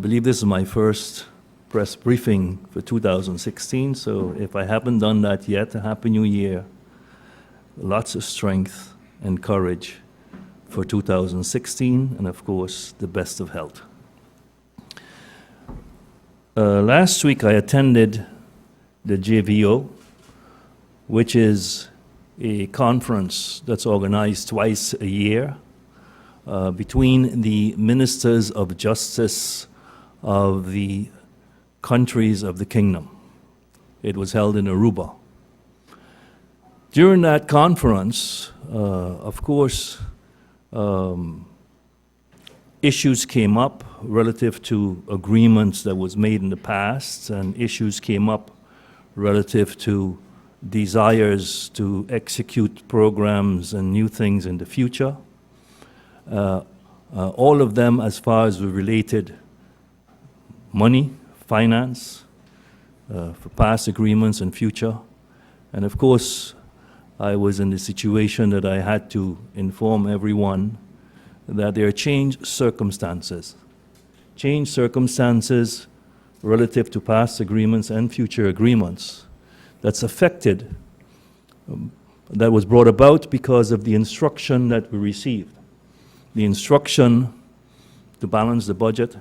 believe this is my first press briefing for 2016, so if I haven't done that yet, a Happy New Year. Lots of strength and courage for 2016, and of course, the best of health. Last week I attended the JVO, which is a conference that's organized twice a year between the ministers of justice of the countries of the kingdom. It was held in Aruba. During that conference, of course, issues came up relative to agreements that was made in the past, and issues came up relative to desires to execute programs and new things in the future. All of them as far as related money, finance, for past agreements and future. And of course, I was in the situation that I had to inform everyone that there are changed circumstances relative to past agreements and future agreements that's affected, that was brought about because of the instruction that we received. The instruction to balance the budget,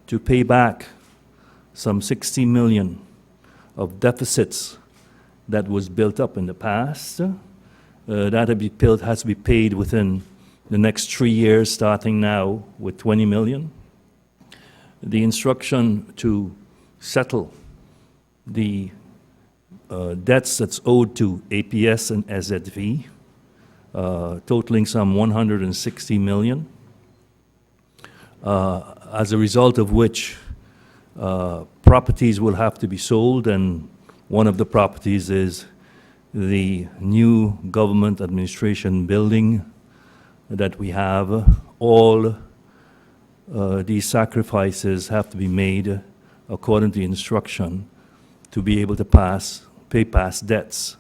to pay back some 60 million of deficits that was built up in the past. That has to be paid within the next 3 years, starting now with 20 million. The instruction to settle the debts that's owed to APS and SZV, totaling some 160 million, as a result of which properties will have to be sold, and one of the properties is the new government administration building that we have. All these sacrifices have to be made according to the instruction to be able to pay past debts.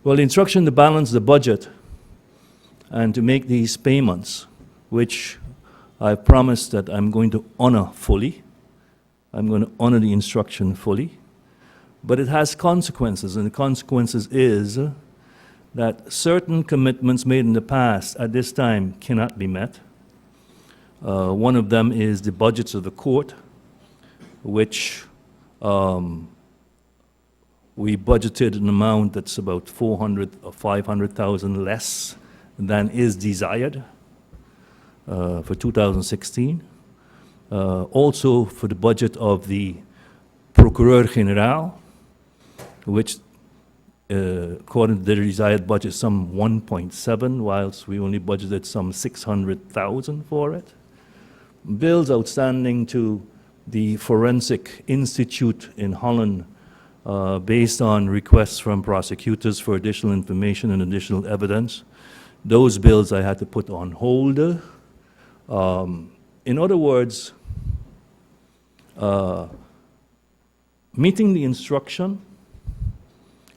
Well, the instruction to balance the budget and to make these payments, which I promised that I'm going to honor fully. I'm going to honor the instruction fully. But it has consequences, and the consequences is that certain commitments made in the past at this time cannot be met. One of them is the budgets of the court, which we budgeted an amount that's about 400 or 500,000 less than is desired for 2016. Also for the budget of the Procureur General, which according to the desired budget, some 1.7, whilst we only budgeted some 600,000 for it. Bills outstanding to the Forensic Institute in Holland, based on requests from prosecutors for additional information and additional evidence. Those bills I had to put on hold. In other words, meeting the instruction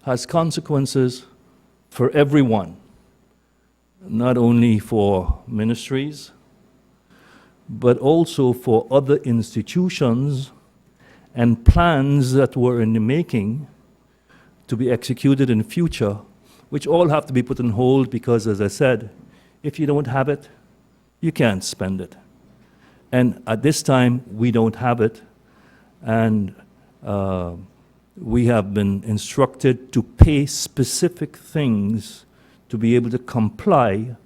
has consequences for everyone, not only for ministries, but also for other institutions and plans that were in the making to be executed in the future, which all have to be put on hold because, as I said, if you don't have it, you can't spend it. And at this time, we don't have it, and we have been instructed to pay specific things to be able to comply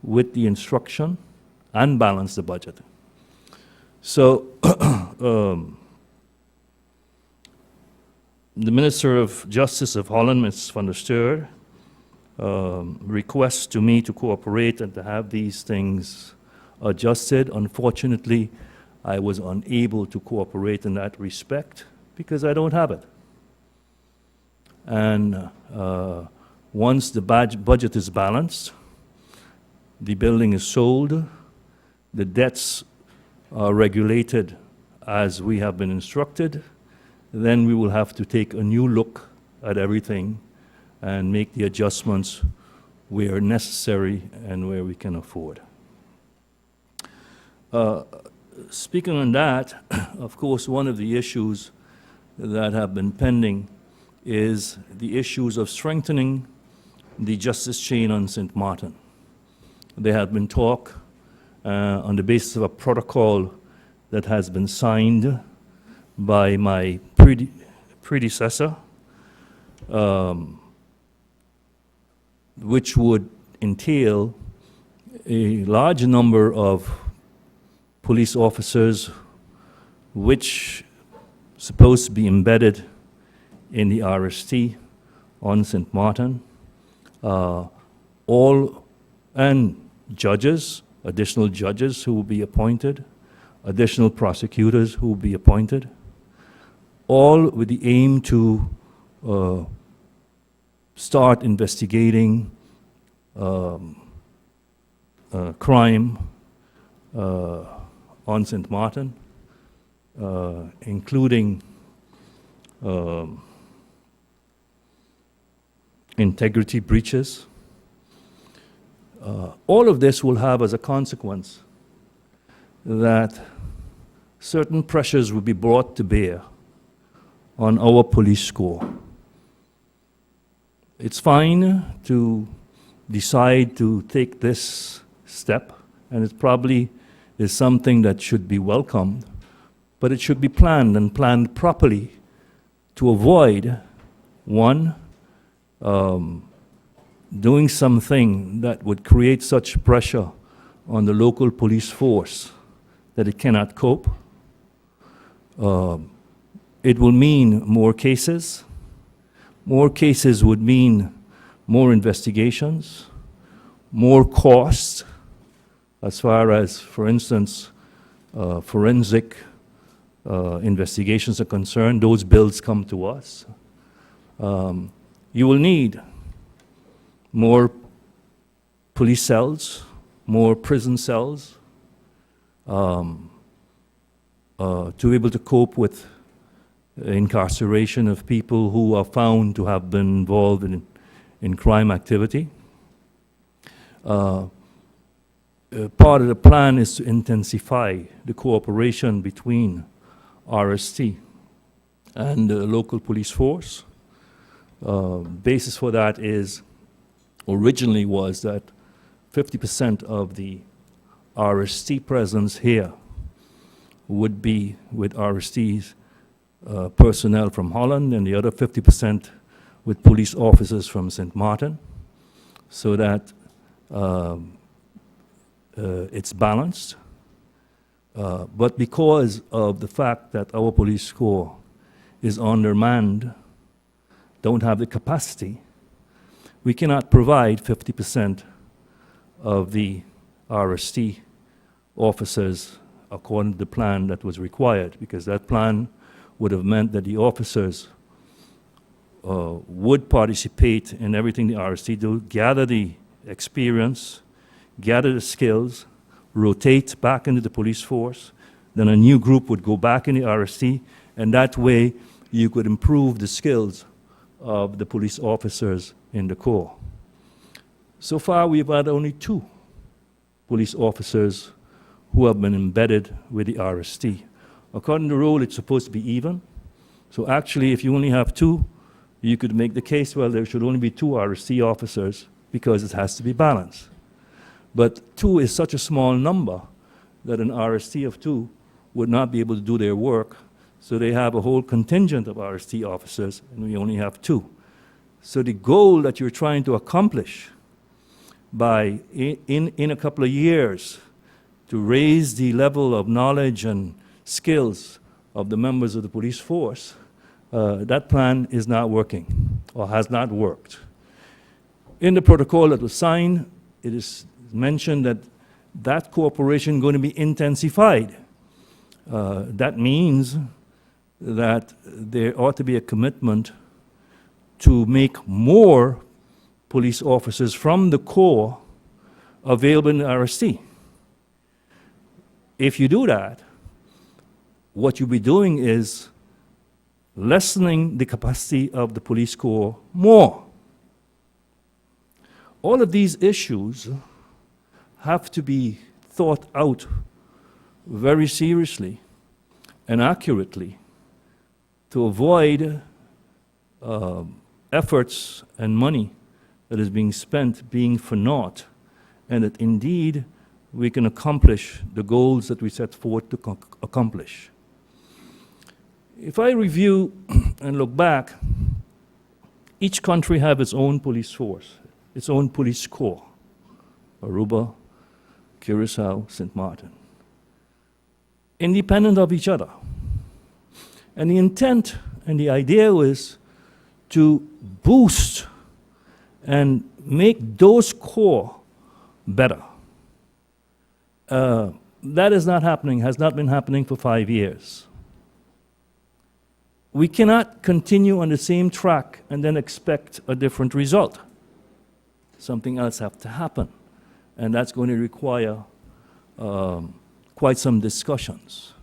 with the instruction and balance the budget. So the Minister of Justice of Holland, Ms. van der Steur, requests to me to cooperate and to have these things adjusted. Unfortunately, I was unable to cooperate in that respect because I don't have it. And once the budget is balanced, the building is sold, the debts are regulated as we have been instructed, then we will have to take a new look at everything and make the adjustments where necessary and where we can afford. Speaking on that, of course, one of the issues that have been pending is the issues of strengthening the justice chain on St. Martin. There had been talk on the basis of a protocol that has been signed by my predecessor, which would entail a large number of police officers which supposed to be embedded in the RST on St. Martin, and judges, additional judges who will be appointed, additional prosecutors who will be appointed, all with the aim to start investigating crime on St. Martin, including integrity breaches. All of this will have as a consequence that certain pressures will be brought to bear on our police corps. It's fine to decide to take this step, and it probably is something that should be welcomed, but it should be planned and planned properly to avoid, one, doing something that would create such pressure on the local police force that it cannot cope. It will mean more cases. More cases would mean more investigations, more costs, as far as, for instance, forensic investigations are concerned. Those bills come to us. You will need more police cells, more prison cells, to be able to cope with incarceration of people who are found to have been involved in crime activity. Part of the plan is to intensify the cooperation between RST and the local police force. Basis for that is, originally was that 50% of the RST presence here would be with RST's personnel from Holland, and the other 50% with police officers from St. Martin, so that it's balanced. But because of the fact that our police corps is undermanned, don't have the capacity, we cannot provide 50% of the RST officers according to the plan that was required, because that plan would have meant that the officers would participate in everything the RST do, gather the experience, gather the skills, rotate back into the police force, then a new group would go back in the RST, and that way you could improve the skills of the police officers in the Corps. So far, we've had only 2 police officers who have been embedded with the RST. According to the rule, it's supposed to be even. So actually, if you only have 2, you could make the case, well, there should only be 2 RST officers because it has to be balanced. But 2 is such a small number that an RST of 2 would not be able to do their work. So they have a whole contingent of RST officers, and we only have 2. So the goal that you're trying to accomplish by, in a couple of years, to raise the level of knowledge and skills of the members of the police force, that plan is not working, or has not worked. In the protocol that was signed, it is mentioned that that cooperation is going to be intensified. That means that there ought to be a commitment to make more police officers from the Corps available in the RST. If you do that, what you'll be doing is lessening the capacity of the police corps more. All of these issues have to be thought out very seriously and accurately to avoid efforts and money that is being spent being for naught, and that indeed we can accomplish the goals that we set forth to accomplish. If I review and look back, each country has its own police force, its own police corps. Aruba, Curacao, St. Martin. Independent of each other. And the intent and the idea was to boost and make those corps better. That is not happening, has not been happening for 5 years. We cannot continue on the same track and then expect a different result. Something else has to happen, and that's going to require quite some discussions.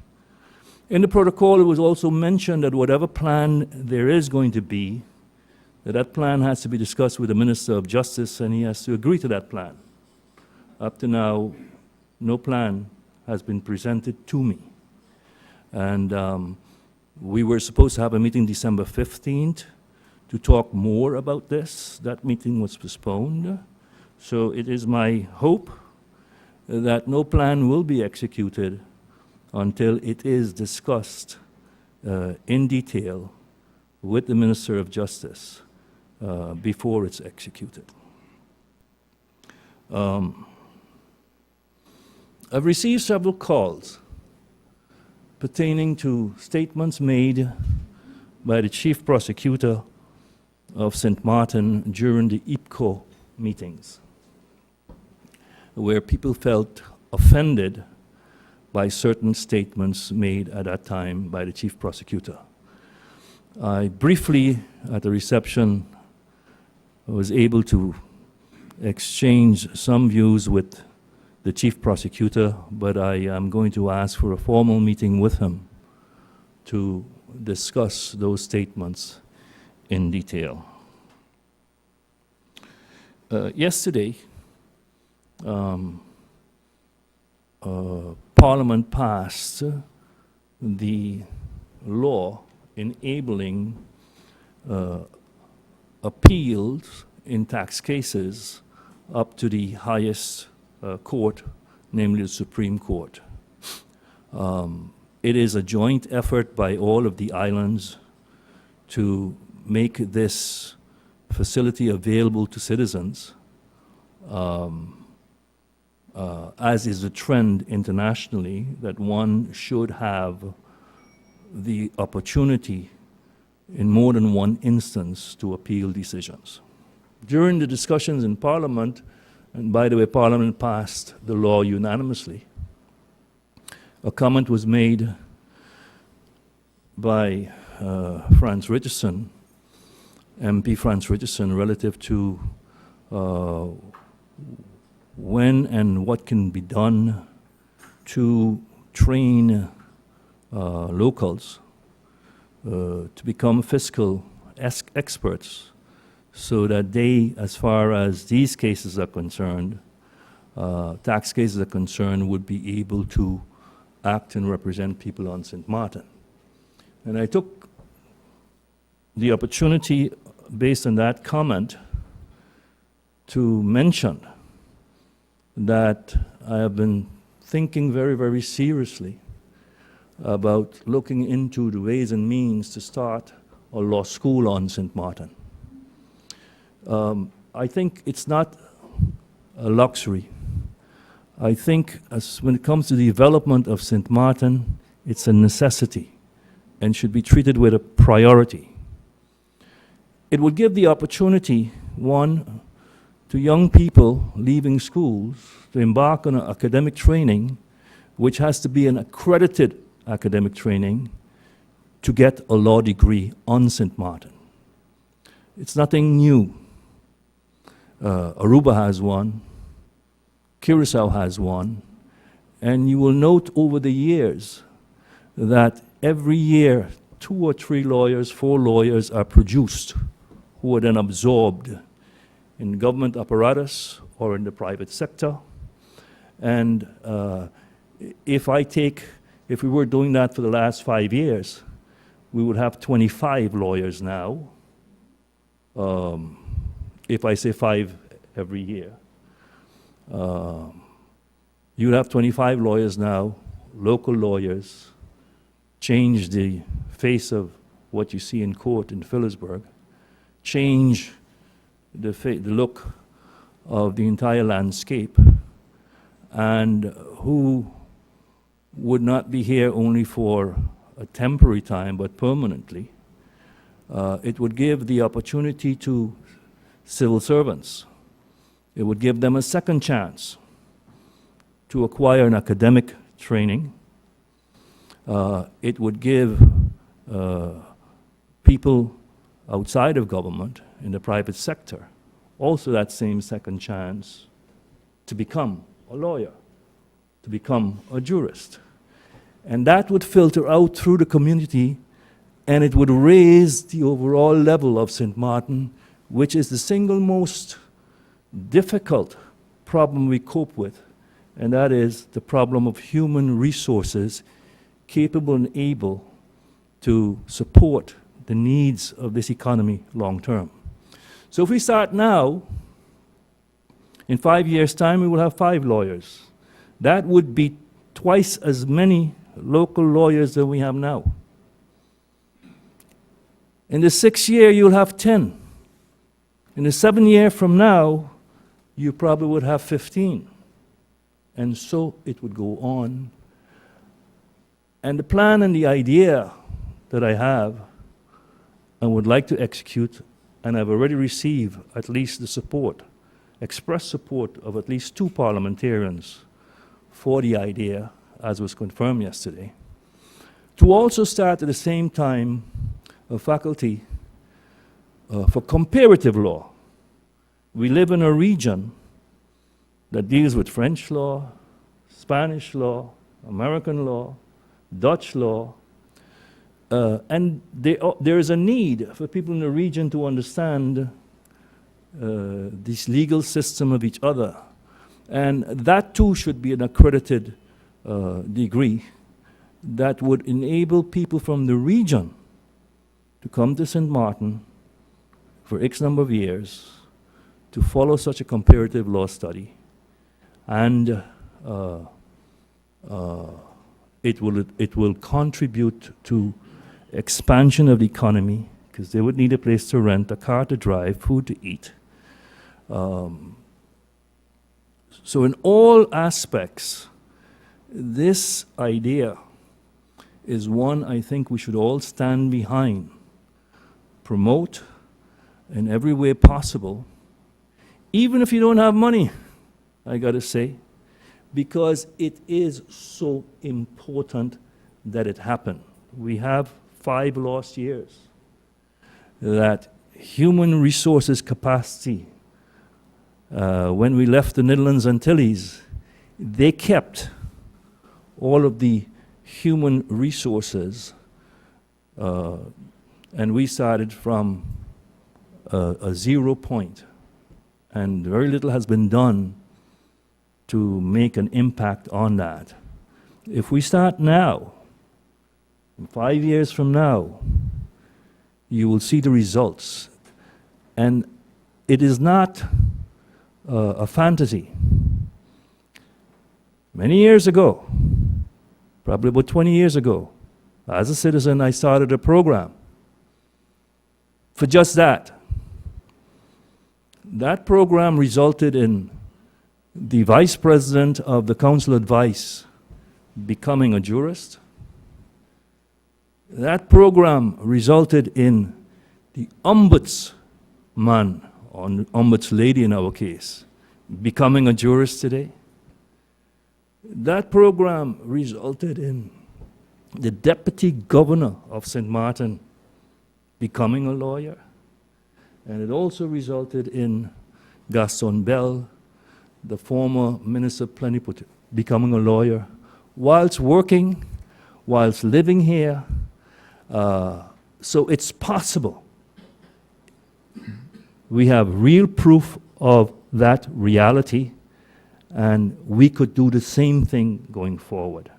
In the protocol, it was also mentioned that whatever plan there is going to be, that plan has to be discussed with the Minister of Justice, and he has to agree to that plan. Up to now, no plan has been presented to me. And we were supposed to have a meeting December 15th to talk more about this. That meeting was postponed. So it is my hope that no plan will be executed until it is discussed in detail with the Minister of Justice before it's executed. I've received several calls pertaining to statements made by the Chief Prosecutor of St. Martin during the IPCO meetings, where people felt offended by certain statements made at that time by the Chief Prosecutor. I briefly, at the reception, was able to exchange some views with the Chief Prosecutor, but I am going to ask for a formal meeting with him to discuss those statements in detail. Yesterday, Parliament passed the law enabling appeals in tax cases up to the highest court, namely the Supreme Court. It is a joint effort by all of the islands to make this facility available to citizens, as is the trend internationally, that one should have the opportunity in more than one instance to appeal decisions. During the discussions in Parliament, and by the way, Parliament passed the law unanimously, a comment was made by Franz Richardson, MP Franz Richardson, relative to when and what can be done to train locals to become fiscal experts, so that they, as far as these cases are concerned, tax cases are concerned, would be able to act and represent people on St. Martin. And I took the opportunity, based on that comment, to mention that I have been thinking very, very seriously about looking into the ways and means to start a law school on St. Martin. I think it's not a luxury. I think when it comes to the development of St. Martin, it's a necessity and should be treated with a priority. It would give the opportunity, one, to young people leaving schools to embark on an academic training, which has to be an accredited academic training, to get a law degree on St. Martin. It's nothing new. Aruba has one, Curacao has one, and you will note over the years that every year 2 or 3 lawyers, 4 lawyers are produced who are then absorbed in government apparatus or in the private sector. And If we were doing that for the last 5 years, we would have 25 lawyers now. If I say 5 every year. You would have 25 lawyers now, local lawyers, change the face of what you see in court in Phillipsburg, change the look of the entire landscape, and who would not be here only for a temporary time, but permanently. It would give the opportunity to civil servants. It would give them a second chance to acquire an academic training. It would give people outside of government in the private sector also that same second chance to become a lawyer, to become a jurist. And that would filter out through the community, and it would raise the overall level of St. Martin, which is the single most difficult problem we cope with, and that is the problem of human resources capable and able to support the needs of this economy long term. So if we start now, in 5 years' time, we will have 5 lawyers. That would be twice as many local lawyers that we have now. In the 6th year, you'll have 10. In the 7th year from now, you probably would have 15. And so it would go on. And the plan and the idea that I have and would like to execute, and I've already received at least the support, express support of at least 2 parliamentarians for the idea, as was confirmed yesterday, to also start at the same time a faculty for comparative law. We live in a region that deals with French law, Spanish law, American law, Dutch law, and there is a need for people in the region to understand this legal system of each other. And that too should be an accredited degree that would enable people from the region to come to St. Martin for X number of years to follow such a comparative law study. And it will contribute to expansion of the economy, because they would need a place to rent, a car to drive, food to eat. So in all aspects, this idea is one I think we should all stand behind, promote in every way possible, even if you don't have money, I gotta say, because it is so important that it happen. We have 5 lost years. That human resources capacity, when we left the Netherlands Antilles, they kept all of the human resources, and we started from a 0 point, and very little has been done to make an impact on that. If we start now, 5 years from now, you will see the results. And it is not a fantasy. Many years ago, probably about 20 years ago, as a citizen, I started a program for just that. That program resulted in the vice president of the Council of Advice becoming a jurist. That program resulted in the ombudsman, or ombuds-lady in our case, becoming a jurist today. That program resulted in the deputy governor of St. Martin becoming a lawyer. And it also resulted in Gaston Bell, the former minister plenipotentiary, becoming a lawyer, whilst working, whilst living here. So it's possible. We have real proof of that reality, And we could do the same thing going forward.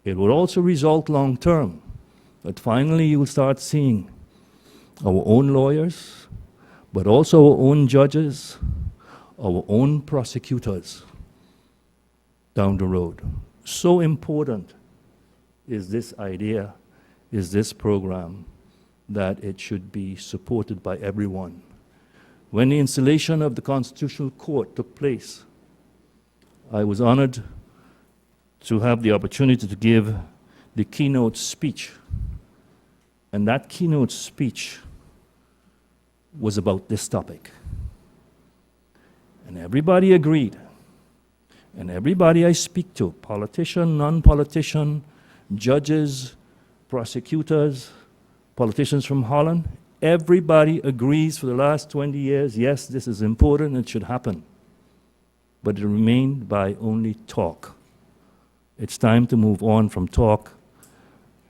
It will also result long term, that finally you will start seeing our own lawyers, but also our own judges, our own prosecutors down the road. So important is this idea, is this program, that it should be supported by everyone. When the installation of the Constitutional Court took place, I was honored to have the opportunity to give the keynote speech. And that keynote speech was about this topic. And everybody agreed. And everybody I speak to, politician, non-politician, judges, prosecutors, politicians from Holland, everybody agrees for the last 20 years, yes, this is important, it should happen. But it remained by only talk. It's time to move on from talk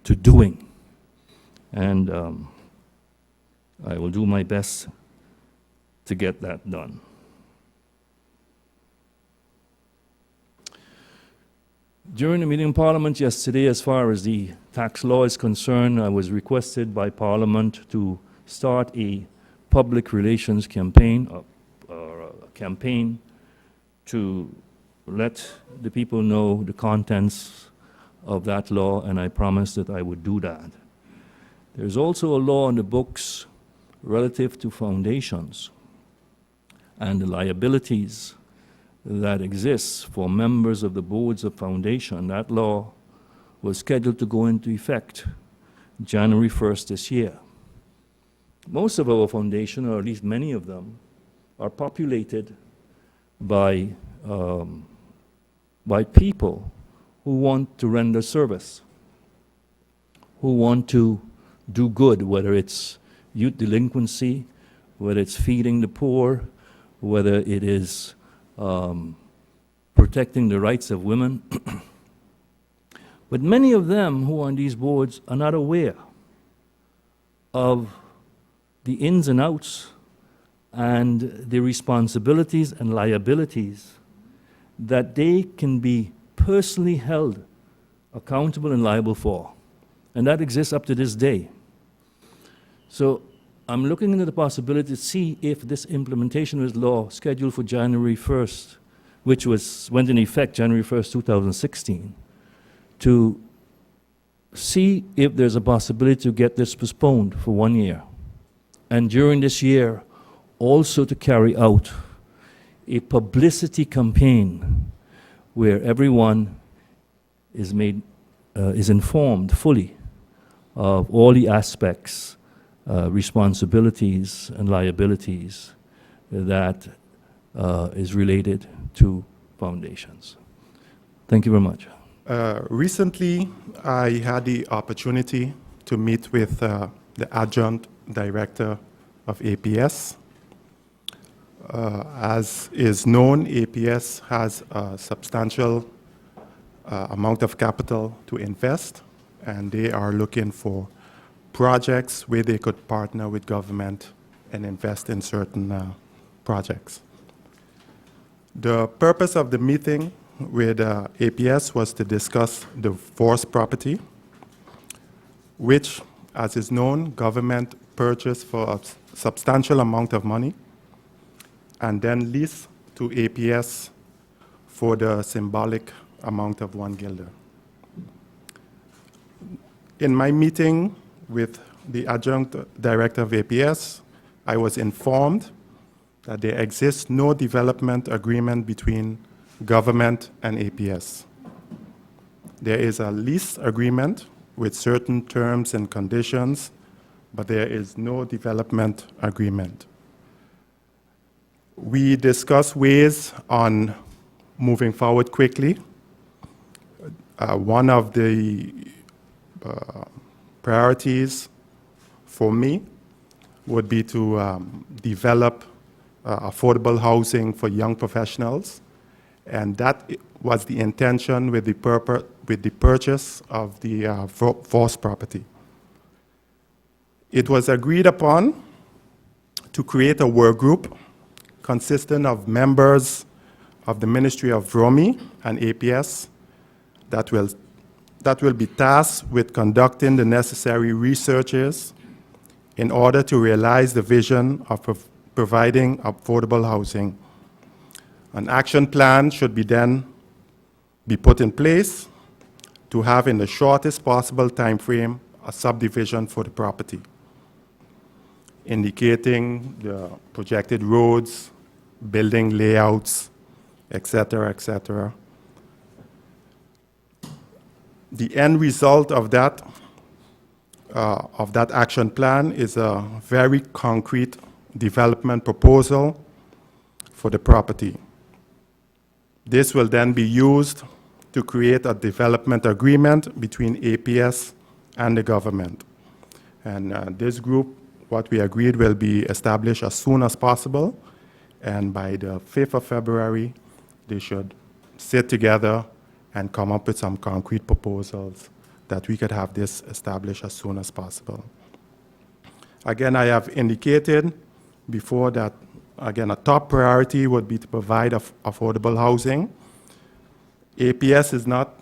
to doing. And I will do my best to get that done. During the meeting in Parliament yesterday, as far as the tax law is concerned, I was requested by Parliament to start a public relations campaign, or a campaign to let the people know the contents of that law, and I promised that I would do that. There's also a law in the books relative to foundations and the liabilities that exists for members of the boards of foundation. That law was scheduled to go into effect January 1st this year. Most of our foundation, or at least many of them, are populated by people who want to render service, who want to do good, whether it's youth delinquency, whether it's feeding the poor, whether it is protecting the rights of women. But many of them who are on these boards are not aware of the ins and outs and the responsibilities and liabilities that they can be personally held accountable and liable for. And that exists up to this day. So I'm looking into the possibility to see if this implementation of this law scheduled for January 1st, which went into effect January 1st, 2016, to see if there's a possibility to get this postponed for 1 year. And during this year, also to carry out a publicity campaign where everyone is informed fully of all the aspects, responsibilities and liabilities that is related to foundations. Thank you very much. Recently, I had the opportunity to meet with the adjunct director of APS. As is known, APS has a substantial amount of capital to invest, and they are looking for projects where they could partner with government and invest in certain projects. The purpose of the meeting with APS was to discuss the forced property, which, as is known, government purchased for a substantial amount of money and then leased to APS for the symbolic amount of 1 guilder. In my meeting with the adjunct director of APS, I was informed that there exists no development agreement between government and APS. There is a lease agreement with certain terms and conditions, but there is no development agreement. We discussed ways on moving forward quickly. One of the priorities for me would be to develop affordable housing for young professionals, and that was the intention with the purchase of the forced property. It was agreed upon to create a work group consisting of members of the Ministry of ROMI and APS that will be tasked with conducting the necessary researches in order to realize the vision of providing affordable housing. An action plan should then be put in place to have in the shortest possible time frame a subdivision for the property, indicating the projected roads, building layouts, etc., etc. The end result of that action plan is a very concrete development proposal for the property. This will then be used to create a development agreement between APS and the government. And this group, what we agreed, will be established as soon as possible. And by the 5th of February, they should sit together and come up with some concrete proposals that we could have this established as soon as possible. Again, I have indicated before that, again, a top priority would be to provide affordable housing. APS is not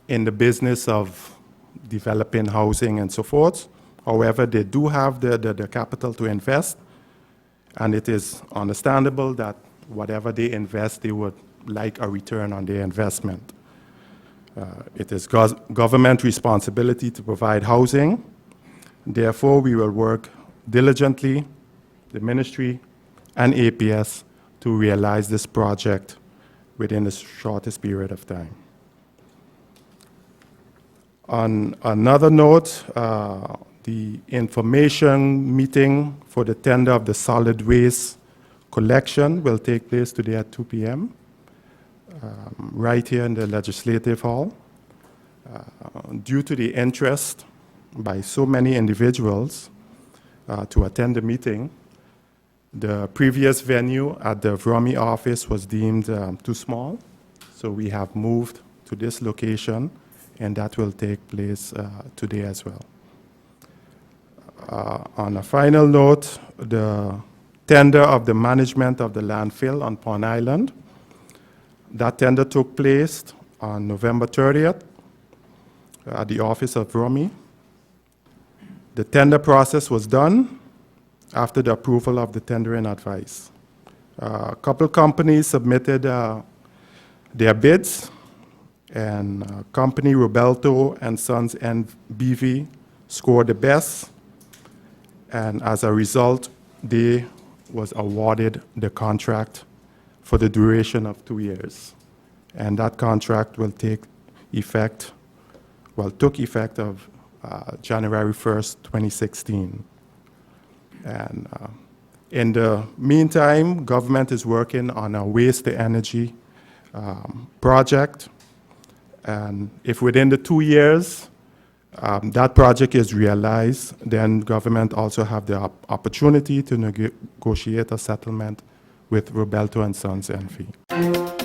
in the business of developing housing and so forth. However, they do have the capital to invest, and it is understandable that whatever they invest, they would like a return on their investment. It is government responsibility to provide housing. Therefore, we will work diligently, the ministry and APS, to realize this project within the shortest period of time. On another note, the information meeting for the tender of the solid waste collection will take place today at 2 p.m. Right here in the Legislative Hall. Due to the interest by so many individuals to attend the meeting, the previous venue at the ROMI office was deemed too small, so we have moved to this location, and that will take place today as well. On a final note, the tender of the management of the landfill on Pond Island, that tender took place on November 30th at the office of ROMI. The tender process was done after the approval of the tendering advice. A couple companies submitted their bids, and company Roberto and Sons NBV scored the best, and as a result, they was awarded the contract for the duration of 2 years. And that contract will take effect, took effect of January 1st, 2016. And in the meantime, government is working on a waste-to-energy project. And if within the 2 years that project is realized, then government also have the opportunity to negotiate a settlement with Roberto and Sons NV.